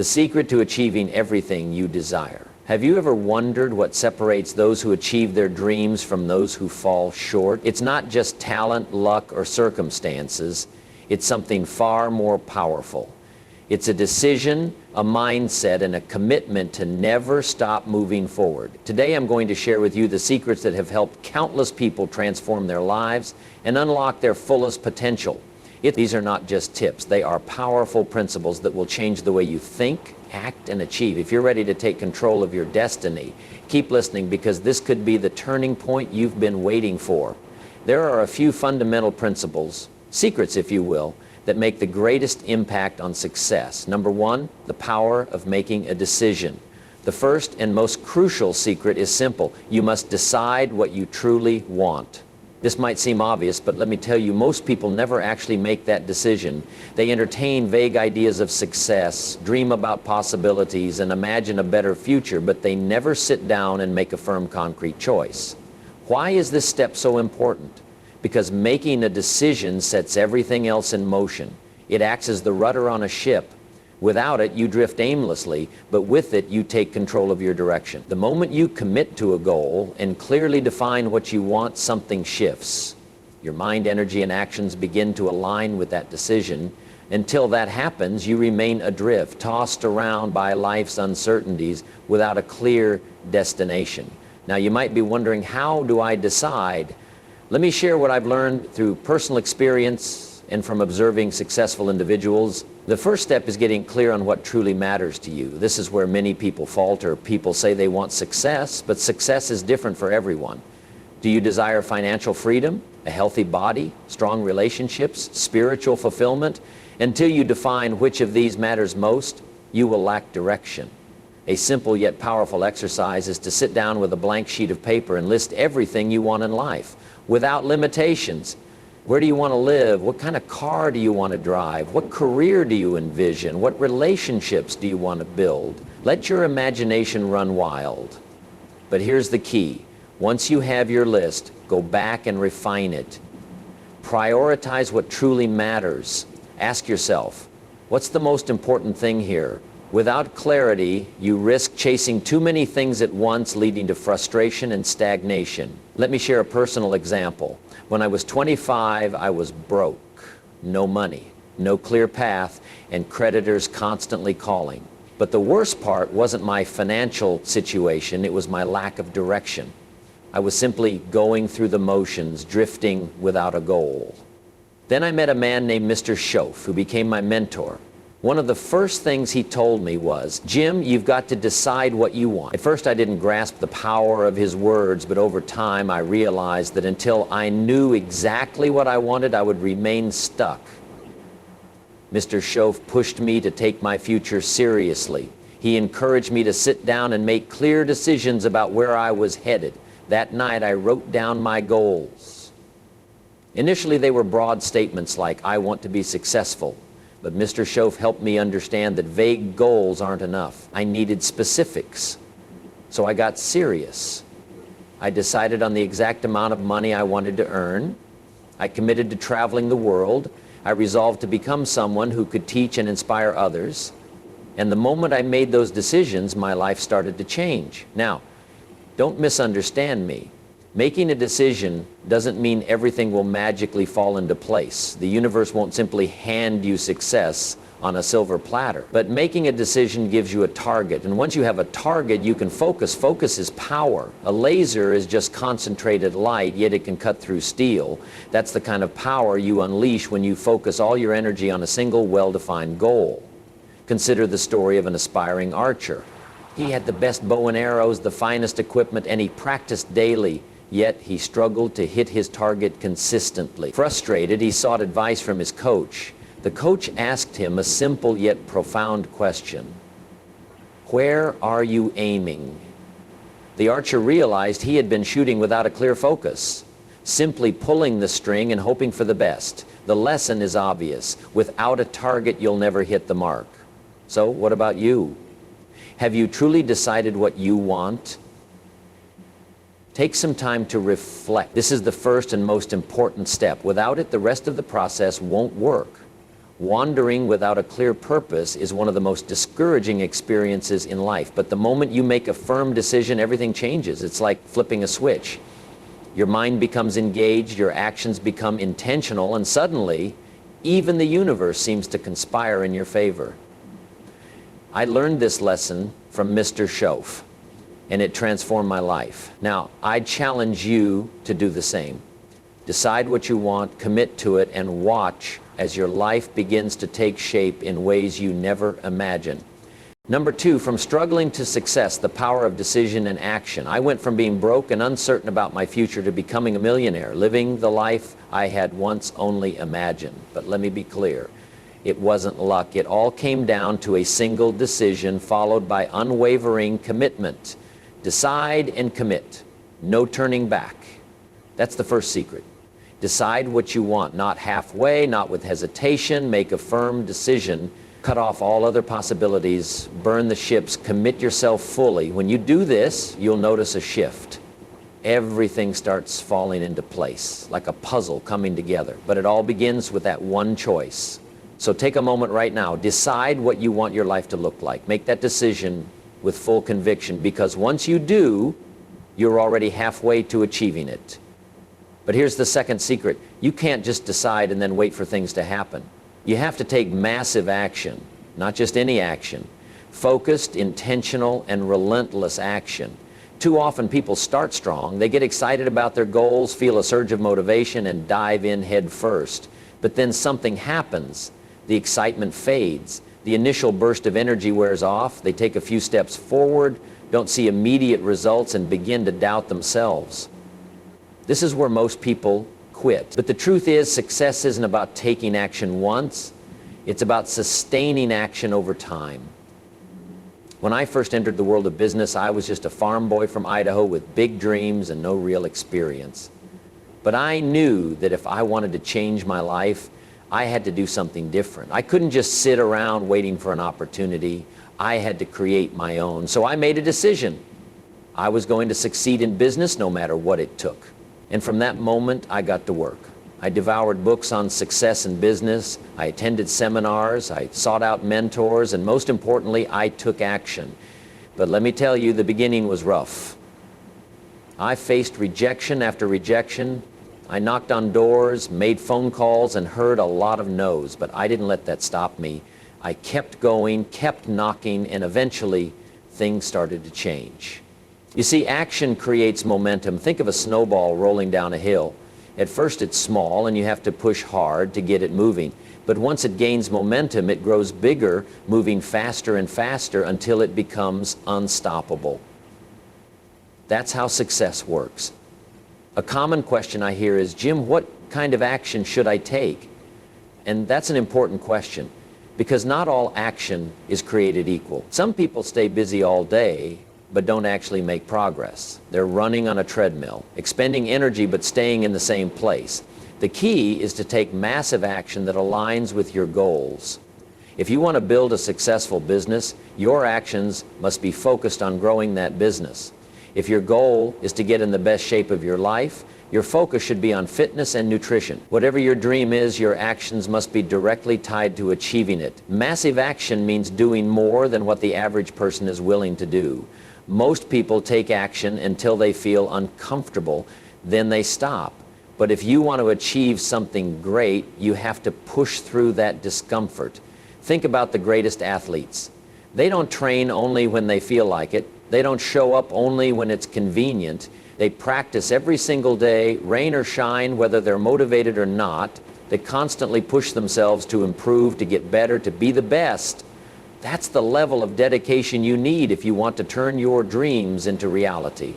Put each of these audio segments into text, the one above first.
the secret to achieving everything you desire. Have you ever wondered what separates those who achieve their dreams from those who fall short? It's not just talent, luck, or circumstances. It's something far more powerful. It's a decision, a mindset, and a commitment to never stop moving forward. Today I'm going to share with you the secrets that have helped countless people transform their lives and unlock their fullest potential. These are not just tips. They are powerful principles that will change the way you think, act, and achieve. If you're ready to take control of your destiny, keep listening, because this could be the turning point you've been waiting for. There are a few fundamental principles, secrets if you will, that make the greatest impact on success. Number one, the power of making a decision. The first and most crucial secret is simple. You must decide what you truly want. This might seem obvious, but let me tell you, most people never actually make that decision. They entertain vague ideas of success, dream about possibilities, and imagine a better future, but they never sit down and make a firm, concrete choice. Why is this step so important? Because making a decision sets everything else in motion. It acts as the rudder on a ship. Without it, you drift aimlessly, but with it, you take control of your direction. The moment you commit to a goal and clearly define what you want, something shifts. Your mind, energy, and actions begin to align with that decision. Until that happens, you remain adrift, tossed around by life's uncertainties without a clear destination. Now, you might be wondering, how do I decide? Let me share what I've learned through personal experience and from observing successful individuals. The first step is getting clear on what truly matters to you. This is where many people falter. People say they want success, but success is different for everyone. Do you desire financial freedom, a healthy body, strong relationships, spiritual fulfillment? Until you define which of these matters most, you will lack direction. A simple yet powerful exercise is to sit down with a blank sheet of paper and list everything you want in life, without limitations. Where do you want to live? What kind of car do you want to drive? What career do you envision? What relationships do you want to build? Let your imagination run wild. But here's the key. Once you have your list, go back and refine it. Prioritize what truly matters. Ask yourself, what's the most important thing here? Without clarity, you risk chasing too many things at once, leading to frustration and stagnation. Let me share a personal example. When I was 25, I was broke, no money, no clear path, and creditors constantly calling. But the worst part wasn't my financial situation, it was my lack of direction. I was simply going through the motions, drifting without a goal. Then I met a man named Mr. Schoaf, who became my mentor. One of the first things he told me was, Jim, you've got to decide what you want. At first I didn't grasp the power of his words, but over time I realized that until I knew exactly what I wanted, I would remain stuck. Mr. Schoaf pushed me to take my future seriously. He encouraged me to sit down and make clear decisions about where I was headed. That night I wrote down my goals. Initially they were broad statements like, I want to be successful. But Mr. Schoaf helped me understand that vague goals aren't enough. I needed specifics. So I got serious. I decided on the exact amount of money I wanted to earn. I committed to traveling the world. I resolved to become someone who could teach and inspire others. And the moment I made those decisions, my life started to change. Now, don't misunderstand me. Making a decision doesn't mean everything will magically fall into place. The universe won't simply hand you success on a silver platter. But making a decision gives you a target. And once you have a target, you can focus. Focus is power. A laser is just concentrated light, yet it can cut through steel. That's the kind of power you unleash when you focus all your energy on a single well-defined goal. Consider the story of an aspiring archer. He had the best bow and arrows, the finest equipment, and he practiced daily. Yet he struggled to hit his target consistently. Frustrated, he sought advice from his coach. The coach asked him a simple yet profound question. Where are you aiming? The archer realized he had been shooting without a clear focus, simply pulling the string and hoping for the best. The lesson is obvious. Without a target, you'll never hit the mark. So what about you? Have you truly decided what you want? Take some time to reflect. This is the first and most important step. Without it, the rest of the process won't work. Wandering without a clear purpose is one of the most discouraging experiences in life. But the moment you make a firm decision, everything changes. It's like flipping a switch. Your mind becomes engaged, your actions become intentional, and suddenly, even the universe seems to conspire in your favor. I learned this lesson from Mr. Schoaf, and it transformed my life. Now, I challenge you to do the same. Decide what you want, commit to it, and watch as your life begins to take shape in ways you never imagined. Number 2, from struggling to success, the power of decision and action. I went from being broke and uncertain about my future to becoming a millionaire, living the life I had once only imagined. But let me be clear, it wasn't luck. It all came down to a single decision followed by unwavering commitment. Decide and commit. No turning back. That's the first secret. Decide what you want, not halfway, not with hesitation. Make a firm decision. Cut off all other possibilities. Burn the ships. Commit yourself fully. When you do this, you'll notice a shift. Everything starts falling into place, like a puzzle coming together. But it all begins with that one choice. So take a moment right now. Decide what you want your life to look like. Make that decision with full conviction, because once you do, you're already halfway to achieving it. But here's the second secret. You can't just decide and then wait for things to happen. You have to take massive action, not just any action. Focused, intentional, and relentless action. Too often people start strong, they get excited about their goals, feel a surge of motivation, and dive in head first. But then something happens. The excitement fades. The initial burst of energy wears off. They take a few steps forward, don't see immediate results, and begin to doubt themselves. This is where most people quit. But the truth is, success isn't about taking action once. It's about sustaining action over time. When I first entered the world of business, I was just a farm boy from Idaho with big dreams and no real experience. But I knew that if I wanted to change my life, I had to do something different. I couldn't just sit around waiting for an opportunity. I had to create my own. So I made a decision. I was going to succeed in business no matter what it took. And from that moment, I got to work. I devoured books on success in business. I attended seminars. I sought out mentors. And most importantly, I took action. But let me tell you, the beginning was rough. I faced rejection after rejection. I knocked on doors, made phone calls, and heard a lot of no's. But I didn't let that stop me. I kept going, kept knocking, and eventually things started to change. You see, action creates momentum. Think of a snowball rolling down a hill. At first it's small and you have to push hard to get it moving. But once it gains momentum, it grows bigger, moving faster and faster until it becomes unstoppable. That's how success works. A common question I hear is, Jim, what kind of action should I take? And that's an important question, because not all action is created equal. Some people stay busy all day, but don't actually make progress. They're running on a treadmill, expending energy but staying in the same place. The key is to take massive action that aligns with your goals. If you want to build a successful business, your actions must be focused on growing that business. If your goal is to get in the best shape of your life, your focus should be on fitness and nutrition. Whatever your dream is, your actions must be directly tied to achieving it. Massive action means doing more than what the average person is willing to do. Most people take action until they feel uncomfortable, then they stop. But if you want to achieve something great, you have to push through that discomfort. Think about the greatest athletes. They don't train only when they feel like it. They don't show up only when it's convenient. They practice every single day, rain or shine, whether they're motivated or not. They constantly push themselves to improve, to get better, to be the best. That's the level of dedication you need if you want to turn your dreams into reality.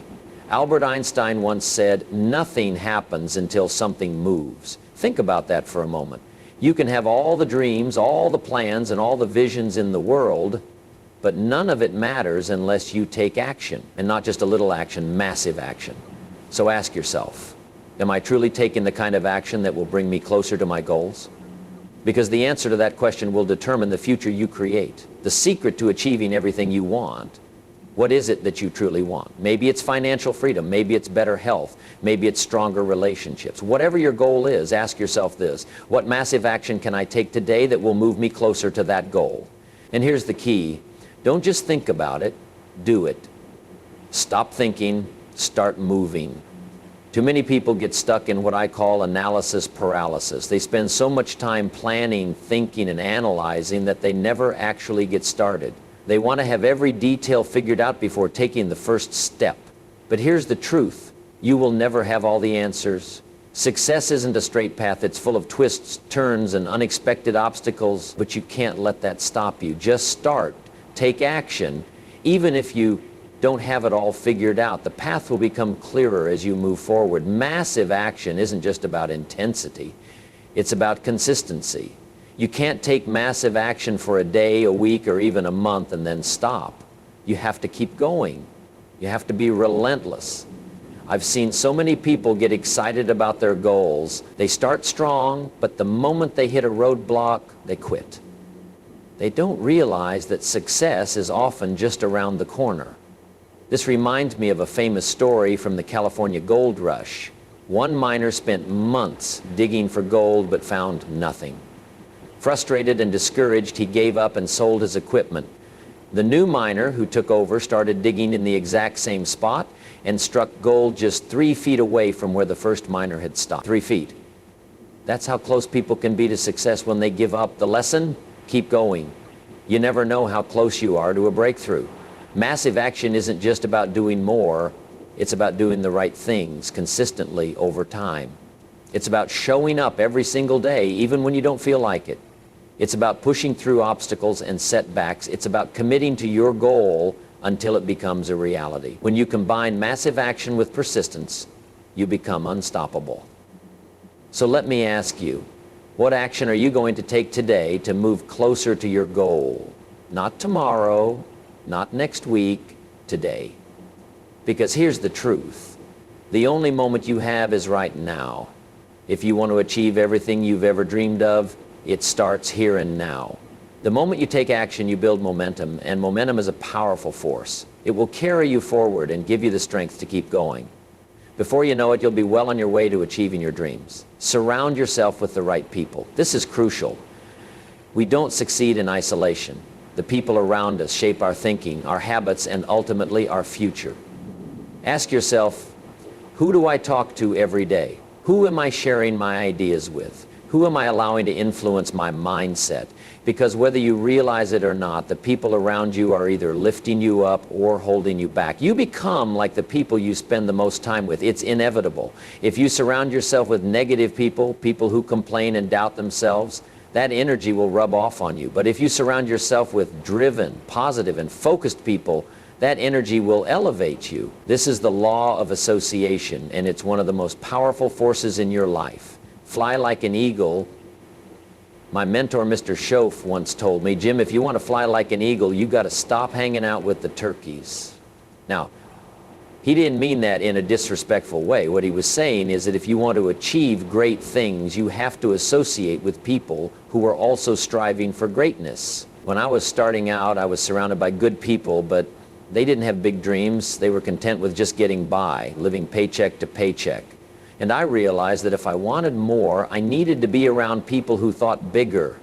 Albert Einstein once said, "Nothing happens until something moves." Think about that for a moment. You can have all the dreams, all the plans, and all the visions in the world, but none of it matters unless you take action, and not just a little action, massive action. So ask yourself, am I truly taking the kind of action that will bring me closer to my goals? Because the answer to that question will determine the future you create. The secret to achieving everything you want What is it that you truly want? Maybe it's financial freedom, maybe it's better health, maybe it's stronger relationships. Whatever your goal is, ask yourself this: what massive action can I take today that will move me closer to that goal? And here's the key: don't just think about it, do it. Stop thinking, start moving. Too many people get stuck in what I call analysis paralysis. They spend so much time planning, thinking, and analyzing that they never actually get started. They want to have every detail figured out before taking the first step. But here's the truth: you will never have all the answers. Success isn't a straight path. It's full of twists, turns, and unexpected obstacles, but you can't let that stop you. Just start. Take action. Even if you don't have it all figured out, the path will become clearer as you move forward. Massive action isn't just about intensity. It's about consistency. You can't take massive action for a day, a week, or even a month and then stop. You have to keep going. You have to be relentless. I've seen so many people get excited about their goals. They start strong, but the moment they hit a roadblock, they quit. They don't realize that success is often just around the corner. This reminds me of a famous story from the California gold rush. One miner spent months digging for gold but found nothing. Frustrated and discouraged, he gave up and sold his equipment. The new miner who took over started digging in the exact same spot and struck gold just 3 feet away from where the first miner had stopped. 3 feet. That's how close people can be to success when they give up. The lesson? Keep going. You never know how close you are to a breakthrough. Massive action isn't just about doing more. It's about doing the right things consistently over time. It's about showing up every single day, even when you don't feel like it. It's about pushing through obstacles and setbacks. It's about committing to your goal until it becomes a reality. When you combine massive action with persistence, you become unstoppable. So let me ask you, what action are you going to take today to move closer to your goal? Not tomorrow, not next week, today. Because here's the truth: the only moment you have is right now. If you want to achieve everything you've ever dreamed of, it starts here and now. The moment you take action, you build momentum, and momentum is a powerful force. It will carry you forward and give you the strength to keep going. Before you know it, you'll be well on your way to achieving your dreams. Surround yourself with the right people. This is crucial. We don't succeed in isolation. The people around us shape our thinking, our habits, and ultimately our future. Ask yourself, who do I talk to every day? Who am I sharing my ideas with? Who am I allowing to influence my mindset? Because whether you realize it or not, the people around you are either lifting you up or holding you back. You become like the people you spend the most time with. It's inevitable. If you surround yourself with negative people, people who complain and doubt themselves, that energy will rub off on you. But if you surround yourself with driven, positive, and focused people, that energy will elevate you. This is the law of association, and it's one of the most powerful forces in your life. Fly like an eagle. My mentor, Mr. Schoaf, once told me, Jim, if you want to fly like an eagle, you've got to stop hanging out with the turkeys. Now, he didn't mean that in a disrespectful way. What he was saying is that if you want to achieve great things, you have to associate with people who are also striving for greatness. When I was starting out, I was surrounded by good people, but they didn't have big dreams. They were content with just getting by, living paycheck to paycheck. And I realized that if I wanted more, I needed to be around people who thought bigger.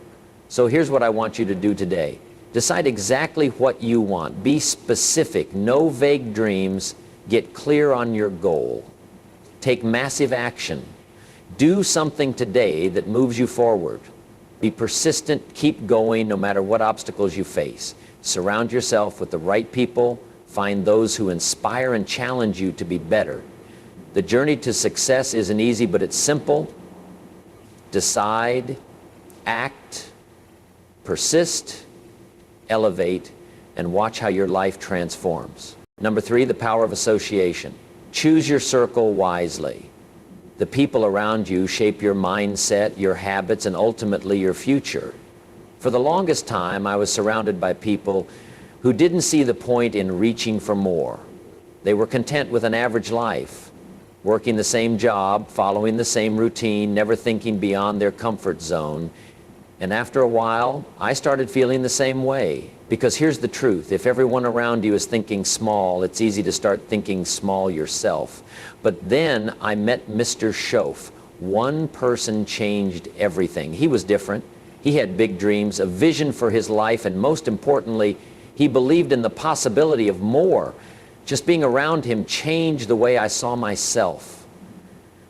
So here's what I want you to do today. Decide exactly what you want. Be specific. No vague dreams. Get clear on your goal. Take massive action. Do something today that moves you forward. Be persistent. Keep going no matter what obstacles you face. Surround yourself with the right people. Find those who inspire and challenge you to be better. The journey to success isn't easy, but it's simple. Decide, act, persist, elevate, and watch how your life transforms. Number 3, the power of association. Choose your circle wisely. The people around you shape your mindset, your habits, and ultimately your future. For the longest time, I was surrounded by people who didn't see the point in reaching for more. They were content with an average life, working the same job, following the same routine, never thinking beyond their comfort zone. And after a while, I started feeling the same way. Because here's the truth, if everyone around you is thinking small, it's easy to start thinking small yourself. But then I met Mr. Schoaf. One person changed everything. He was different. He had big dreams, a vision for his life, and most importantly, he believed in the possibility of more. Just being around him changed the way I saw myself.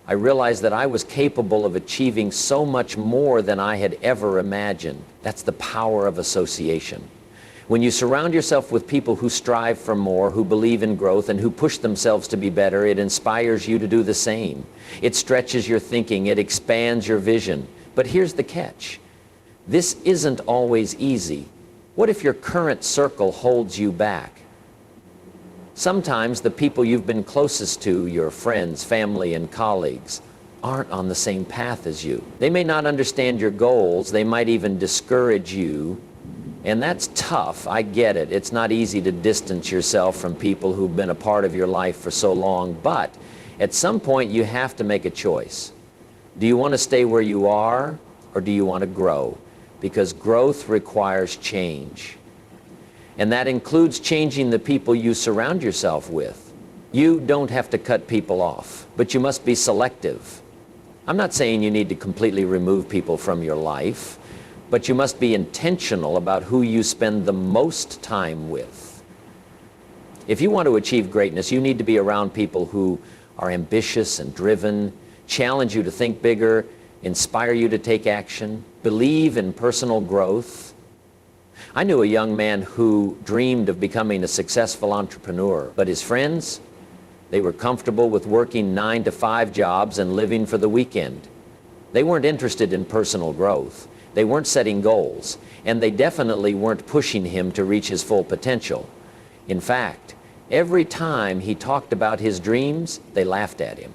I realized that I was capable of achieving so much more than I had ever imagined. That's the power of association. When you surround yourself with people who strive for more, who believe in growth, and who push themselves to be better, it inspires you to do the same. It stretches your thinking, it expands your vision. But here's the catch. This isn't always easy. What if your current circle holds you back? Sometimes the people you've been closest to, your friends, family, and colleagues, aren't on the same path as you. They may not understand your goals, they might even discourage you, and that's tough, I get it. It's not easy to distance yourself from people who've been a part of your life for so long, but at some point you have to make a choice. Do you want to stay where you are, or do you want to grow? Because growth requires change. And that includes changing the people you surround yourself with. You don't have to cut people off, but you must be selective. I'm not saying you need to completely remove people from your life, but you must be intentional about who you spend the most time with. If you want to achieve greatness, you need to be around people who are ambitious and driven, challenge you to think bigger, inspire you to take action, believe in personal growth. I knew a young man who dreamed of becoming a successful entrepreneur, but his friends, they were comfortable with working 9-to-5 jobs and living for the weekend. They weren't interested in personal growth. They weren't setting goals, and they definitely weren't pushing him to reach his full potential. In fact, every time he talked about his dreams, they laughed at him.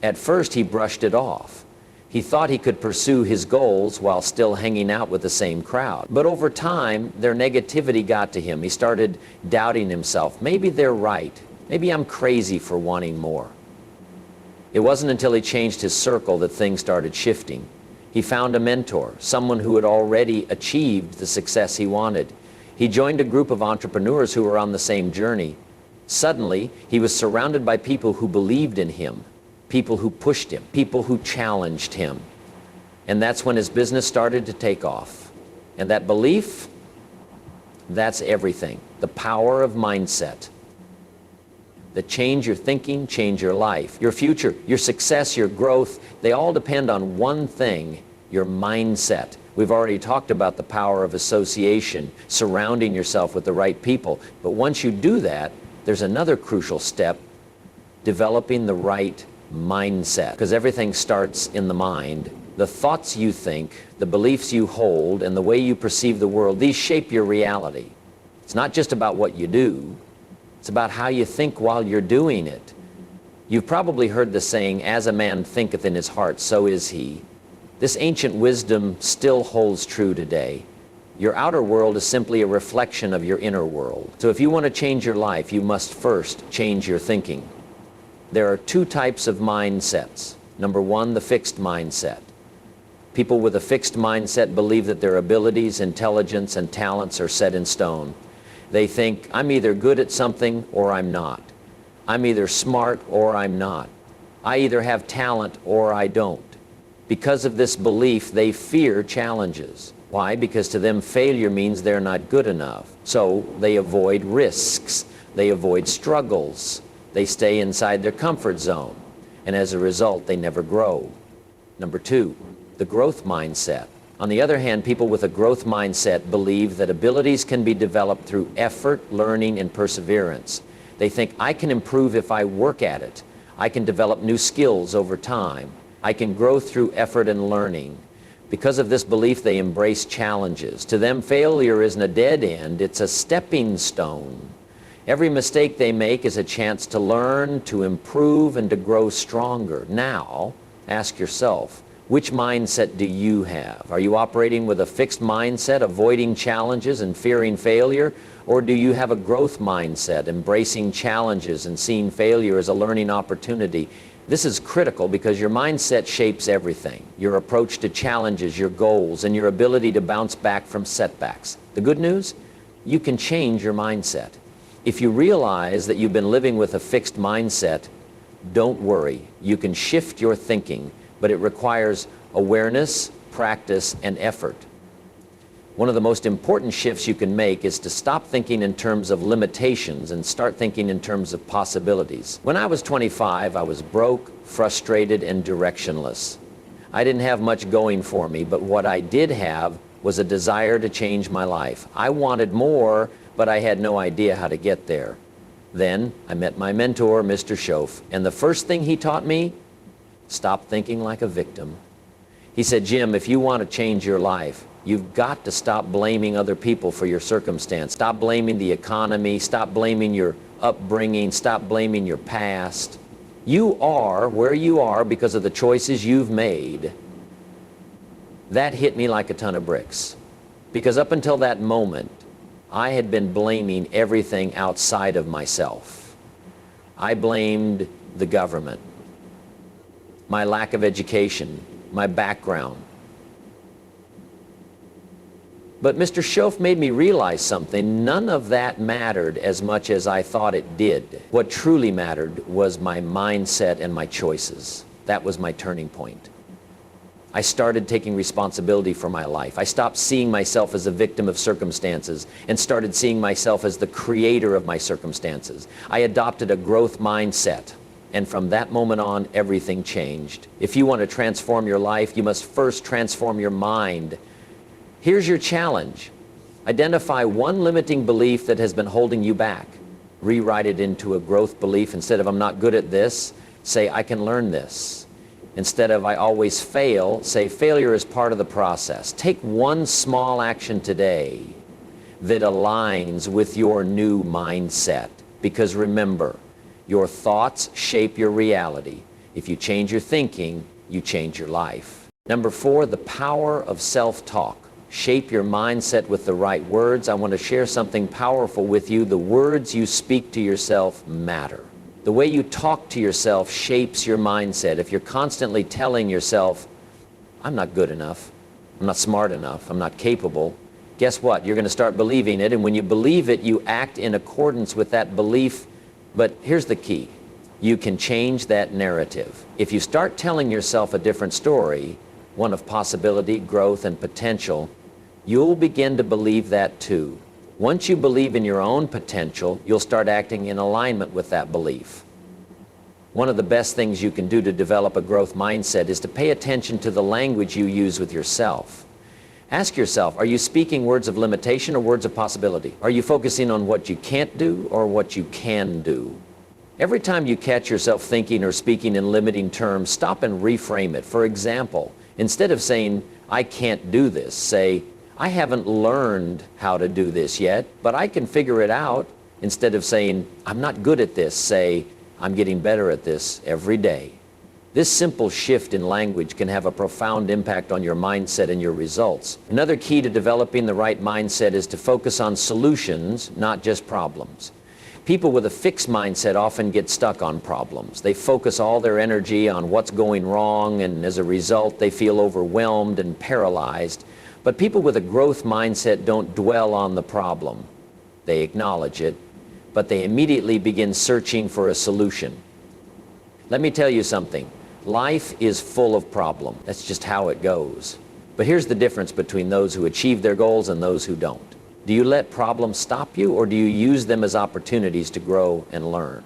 At first, he brushed it off. He thought he could pursue his goals while still hanging out with the same crowd. But over time, their negativity got to him. He started doubting himself. Maybe they're right. Maybe I'm crazy for wanting more. It wasn't until he changed his circle that things started shifting. He found a mentor, someone who had already achieved the success he wanted. He joined a group of entrepreneurs who were on the same journey. Suddenly, he was surrounded by people who believed in him, people who pushed him, people who challenged him. And that's when his business started to take off. And that belief, that's everything. The power of mindset. That change your thinking, change your life. Your future, your success, your growth, they all depend on one thing, your mindset. We've already talked about the power of association, surrounding yourself with the right people. But once you do that, there's another crucial step, developing the right mindset, because everything starts in the mind. The thoughts you think, the beliefs you hold, and the way you perceive the world, these shape your reality. It's not just about what you do, it's about how you think while you're doing it. You've probably heard the saying, as a man thinketh in his heart, so is he. This ancient wisdom still holds true today. Your outer world is simply a reflection of your inner world. So if you want to change your life, you must first change your thinking. There are two types of mindsets. Number one, the fixed mindset. People with a fixed mindset believe that their abilities, intelligence, and talents are set in stone. They think, I'm either good at something or I'm not. I'm either smart or I'm not. I either have talent or I don't. Because of this belief, they fear challenges. Why? Because to them, failure means they're not good enough. So they avoid risks. They avoid struggles. They stay inside their comfort zone, and as a result, they never grow. Number two, the growth mindset. On the other hand, people with a growth mindset believe that abilities can be developed through effort, learning, and perseverance. They think, I can improve if I work at it. I can develop new skills over time. I can grow through effort and learning. Because of this belief, they embrace challenges. To them, failure isn't a dead end, it's a stepping stone. Every mistake they make is a chance to learn, to improve, and to grow stronger. Now, ask yourself, which mindset do you have? Are you operating with a fixed mindset, avoiding challenges and fearing failure? Or do you have a growth mindset, embracing challenges and seeing failure as a learning opportunity? This is critical because your mindset shapes everything. Your approach to challenges, your goals, and your ability to bounce back from setbacks. The good news? You can change your mindset. If you realize that you've been living with a fixed mindset, don't worry. You can shift your thinking, but it requires awareness, practice, and effort. One of the most important shifts you can make is to stop thinking in terms of limitations and start thinking in terms of possibilities. When I was 25, I was broke, frustrated, and directionless. I didn't have much going for me, but what I did have was a desire to change my life. I wanted more, but I had no idea how to get there. Then I met my mentor, Mr. Schoaf, and the first thing he taught me, stop thinking like a victim. He said, Jim, if you want to change your life, you've got to stop blaming other people for your circumstance. Stop blaming the economy. Stop blaming your upbringing. Stop blaming your past. You are where you are because of the choices you've made. That hit me like a ton of bricks. Because up until that moment, I had been blaming everything outside of myself. I blamed the government, my lack of education, my background. But Mr. Schoaf made me realize something. None of that mattered as much as I thought it did. What truly mattered was my mindset and my choices. That was my turning point. I started taking responsibility for my life. I stopped seeing myself as a victim of circumstances and started seeing myself as the creator of my circumstances. I adopted a growth mindset. And from that moment on, everything changed. If you want to transform your life, you must first transform your mind. Here's your challenge. Identify one limiting belief that has been holding you back. Rewrite it into a growth belief. Instead of I'm not good at this, say I can learn this. Instead of I always fail, say failure is part of the process. Take one small action today that aligns with your new mindset. Because remember, your thoughts shape your reality. If you change your thinking, you change your life. Number 4, the power of self-talk. Shape your mindset with the right words. I want to share something powerful with you. The words you speak to yourself matter. The way you talk to yourself shapes your mindset. If you're constantly telling yourself, I'm not good enough, I'm not smart enough, I'm not capable, guess what? You're going to start believing it, and when you believe it, you act in accordance with that belief. But here's the key. You can change that narrative. If you start telling yourself a different story, one of possibility, growth, and potential, you'll begin to believe that too. Once you believe in your own potential, you'll start acting in alignment with that belief. One of the best things you can do to develop a growth mindset is to pay attention to the language you use with yourself. Ask yourself, are you speaking words of limitation or words of possibility? Are you focusing on what you can't do or what you can do? Every time you catch yourself thinking or speaking in limiting terms, stop and reframe it. For example, instead of saying, I can't do this, say, I haven't learned how to do this yet, but I can figure it out. Instead of saying, I'm not good at this, say, I'm getting better at this every day. This simple shift in language can have a profound impact on your mindset and your results. Another key to developing the right mindset is to focus on solutions, not just problems. People with a fixed mindset often get stuck on problems. They focus all their energy on what's going wrong, and as a result, they feel overwhelmed and paralyzed. But people with a growth mindset don't dwell on the problem. They acknowledge it, but they immediately begin searching for a solution. Let me tell you something. Life is full of problems. That's just how it goes. But here's the difference between those who achieve their goals and those who don't. Do you let problems stop you, or do you use them as opportunities to grow and learn?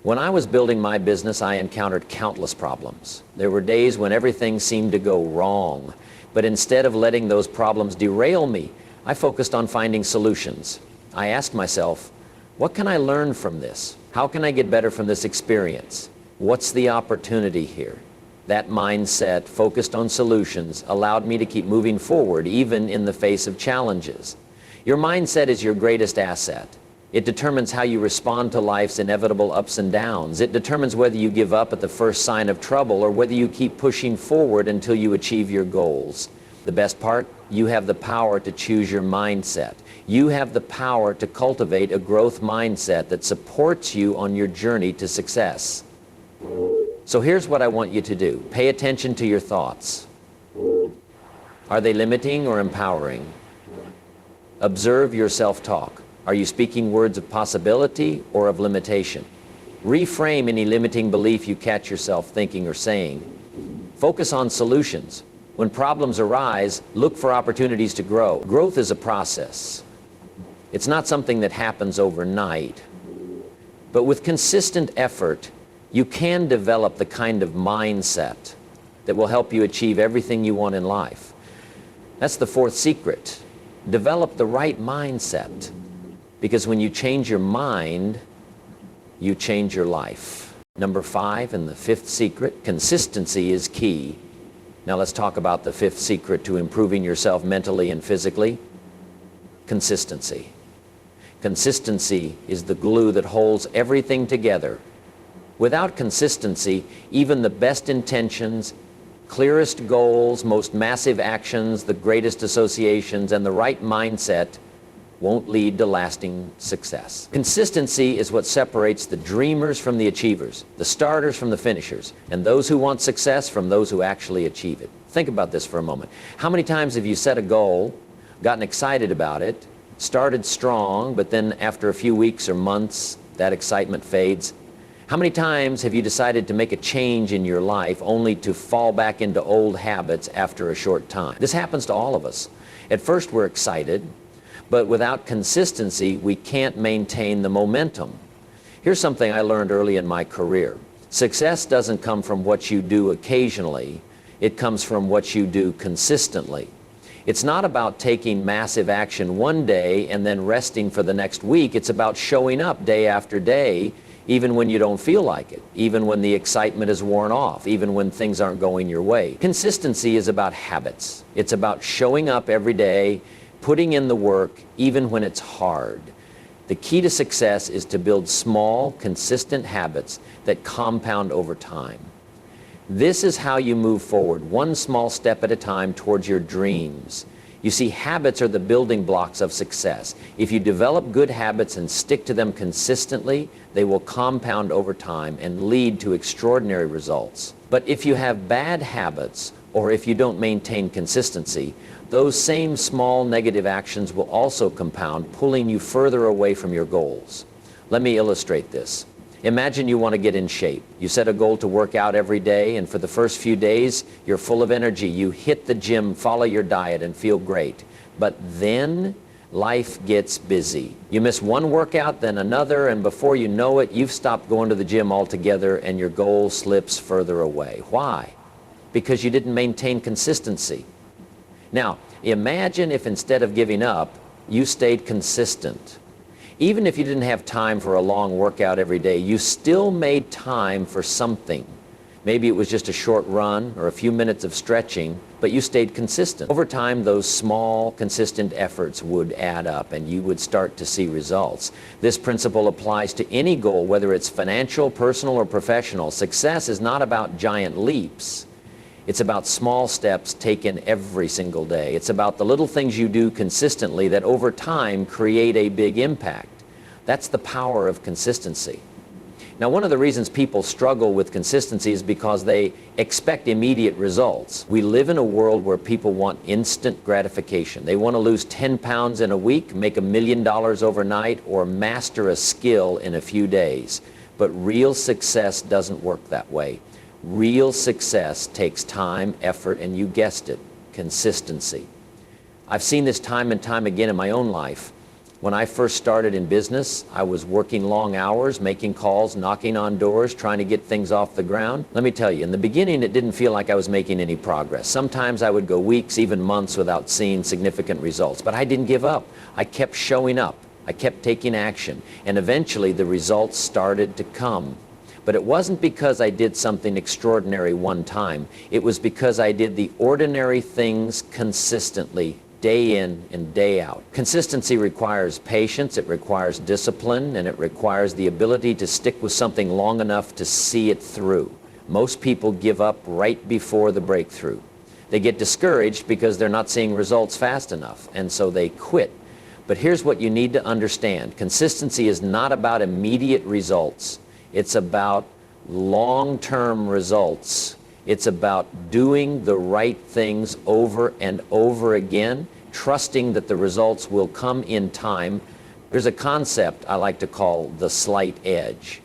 When I was building my business, I encountered countless problems. There were days when everything seemed to go wrong. But instead of letting those problems derail me, I focused on finding solutions. I asked myself, what can I learn from this? How can I get better from this experience? What's the opportunity here? That mindset, focused on solutions, allowed me to keep moving forward even in the face of challenges. Your mindset is your greatest asset. It determines how you respond to life's inevitable ups and downs. It determines whether you give up at the first sign of trouble or whether you keep pushing forward until you achieve your goals. The best part? You have the power to choose your mindset. You have the power to cultivate a growth mindset that supports you on your journey to success. So here's what I want you to do. Pay attention to your thoughts. Are they limiting or empowering? Observe your self-talk. Are you speaking words of possibility or of limitation? Reframe any limiting belief you catch yourself thinking or saying. Focus on solutions. When problems arise, look for opportunities to grow. Growth is a process. It's not something that happens overnight. But with consistent effort, you can develop the kind of mindset that will help you achieve everything you want in life. That's the fourth secret. Develop the right mindset. Because when you change your mind, you change your life. Number 5, and the fifth secret, consistency is key. Now let's talk about the fifth secret to improving yourself mentally and physically. Consistency. Consistency is the glue that holds everything together. Without consistency, even the best intentions, clearest goals, most massive actions, the greatest associations, and the right mindset won't lead to lasting success. Consistency is what separates the dreamers from the achievers, the starters from the finishers, and those who want success from those who actually achieve it. Think about this for a moment. How many times have you set a goal, gotten excited about it, started strong, but then after a few weeks or months, that excitement fades? How many times have you decided to make a change in your life only to fall back into old habits after a short time? This happens to all of us. At first we're excited, but without consistency, we can't maintain the momentum. Here's something I learned early in my career. Success doesn't come from what you do occasionally. It comes from what you do consistently. It's not about taking massive action one day and then resting for the next week. It's about showing up day after day, even when you don't feel like it, even when the excitement is worn off, even when things aren't going your way. Consistency is about habits. It's about showing up every day, putting in the work, even when it's hard. The key to success is to build small, consistent habits that compound over time. This is how you move forward, one small step at a time towards your dreams. You see, habits are the building blocks of success. If you develop good habits and stick to them consistently, they will compound over time and lead to extraordinary results. But if you have bad habits, or if you don't maintain consistency, those same small negative actions will also compound, pulling you further away from your goals. Let me illustrate this. Imagine you want to get in shape. You set a goal to work out every day, and for the first few days, you're full of energy. You hit the gym, follow your diet, and feel great. But then life gets busy. You miss one workout, then another, and before you know it, you've stopped going to the gym altogether, and your goal slips further away. Why? Because you didn't maintain consistency. Now, imagine if instead of giving up, you stayed consistent. Even if you didn't have time for a long workout every day, you still made time for something. Maybe it was just a short run or a few minutes of stretching, but you stayed consistent. Over time, those small, consistent efforts would add up and you would start to see results. This principle applies to any goal, whether it's financial, personal, or professional. Success is not about giant leaps. It's about small steps taken every single day. It's about the little things you do consistently that over time create a big impact. That's the power of consistency. Now, one of the reasons people struggle with consistency is because they expect immediate results. We live in a world where people want instant gratification. They want to lose 10 pounds in a week, make $1 million overnight, or master a skill in a few days. But real success doesn't work that way. Real success takes time, effort, and you guessed it, consistency. I've seen this time and time again in my own life. When I first started in business, I was working long hours, making calls, knocking on doors, trying to get things off the ground. Let me tell you, in the beginning, it didn't feel like I was making any progress. Sometimes I would go weeks, even months, without seeing significant results. But I didn't give up. I kept showing up. I kept taking action. And eventually, the results started to come. But it wasn't because I did something extraordinary one time. It was because I did the ordinary things consistently, day in and day out. Consistency requires patience, it requires discipline, and it requires the ability to stick with something long enough to see it through. Most people give up right before the breakthrough. They get discouraged because they're not seeing results fast enough, and so they quit. But here's what you need to understand. Consistency is not about immediate results. It's about long-term results. It's about doing the right things over and over again, trusting that the results will come in time. There's a concept I like to call the slight edge.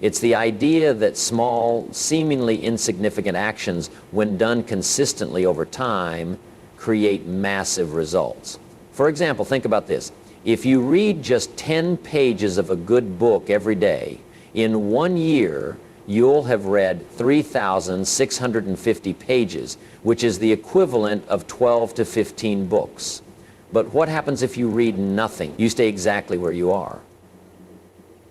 It's the idea that small, seemingly insignificant actions, when done consistently over time, create massive results. For example, think about this. If you read just 10 pages of a good book every day, in 1 year, you'll have read 3,650 pages, which is the equivalent of 12 to 15 books. But what happens if you read nothing? You stay exactly where you are.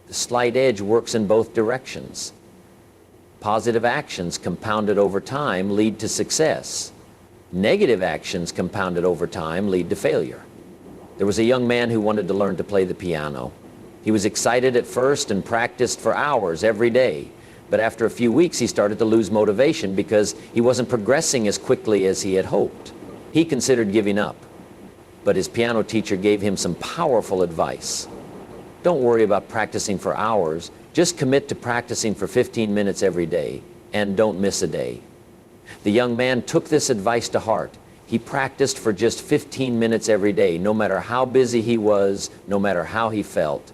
The slight edge works in both directions. Positive actions compounded over time lead to success. Negative actions compounded over time lead to failure. There was a young man who wanted to learn to play the piano. He was excited at first and practiced for hours every day. But after a few weeks, he started to lose motivation because he wasn't progressing as quickly as he had hoped. He considered giving up, but his piano teacher gave him some powerful advice. Don't worry about practicing for hours. Just commit to practicing for 15 minutes every day, and don't miss a day. The young man took this advice to heart. He practiced for just 15 minutes every day, no matter how busy he was, no matter how he felt.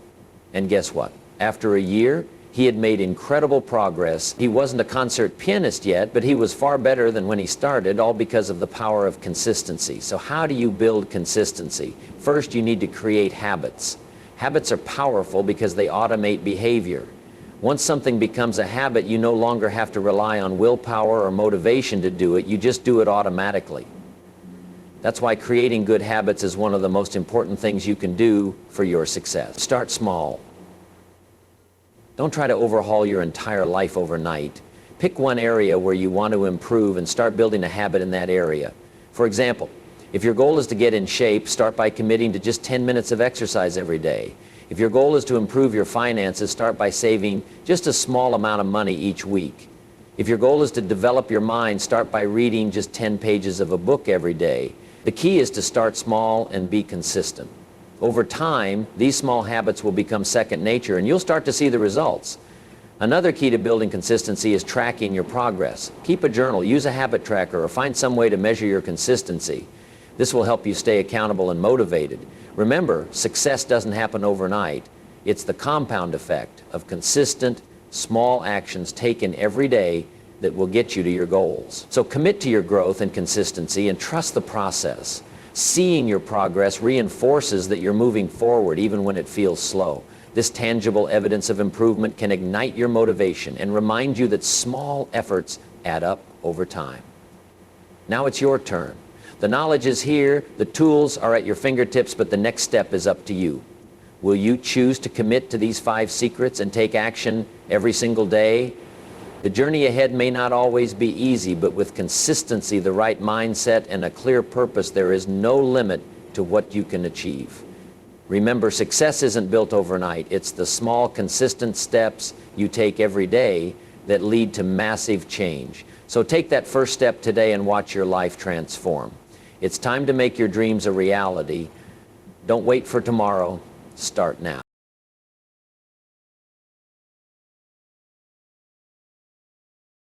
And guess what? After a year, he had made incredible progress. He wasn't a concert pianist yet, but he was far better than when he started, all because of the power of consistency. So how do you build consistency? First, you need to create habits. Habits are powerful because they automate behavior. Once something becomes a habit, you no longer have to rely on willpower or motivation to do it. You just do it automatically. That's why creating good habits is one of the most important things you can do for your success. Start small. Don't try to overhaul your entire life overnight. Pick one area where you want to improve and start building a habit in that area. For example, if your goal is to get in shape, start by committing to just 10 minutes of exercise every day. If your goal is to improve your finances, start by saving just a small amount of money each week. If your goal is to develop your mind, start by reading just 10 pages of a book every day. The key is to start small and be consistent. Over time, these small habits will become second nature, and you'll start to see the results. Another key to building consistency is tracking your progress. Keep a journal, use a habit tracker, or find some way to measure your consistency. This will help you stay accountable and motivated. Remember, success doesn't happen overnight. It's the compound effect of consistent, small actions taken every day that will get you to your goals. So commit to your growth and consistency and trust the process. Seeing your progress reinforces that you're moving forward even when it feels slow. This tangible evidence of improvement can ignite your motivation and remind you that small efforts add up over time. Now it's your turn. The knowledge is here, the tools are at your fingertips, but the next step is up to you. Will you choose to commit to these 5 secrets and take action every single day? The journey ahead may not always be easy, but with consistency, the right mindset, and a clear purpose, there is no limit to what you can achieve. Remember, success isn't built overnight. It's the small, consistent steps you take every day that lead to massive change. So take that first step today and watch your life transform. It's time to make your dreams a reality. Don't wait for tomorrow. Start now.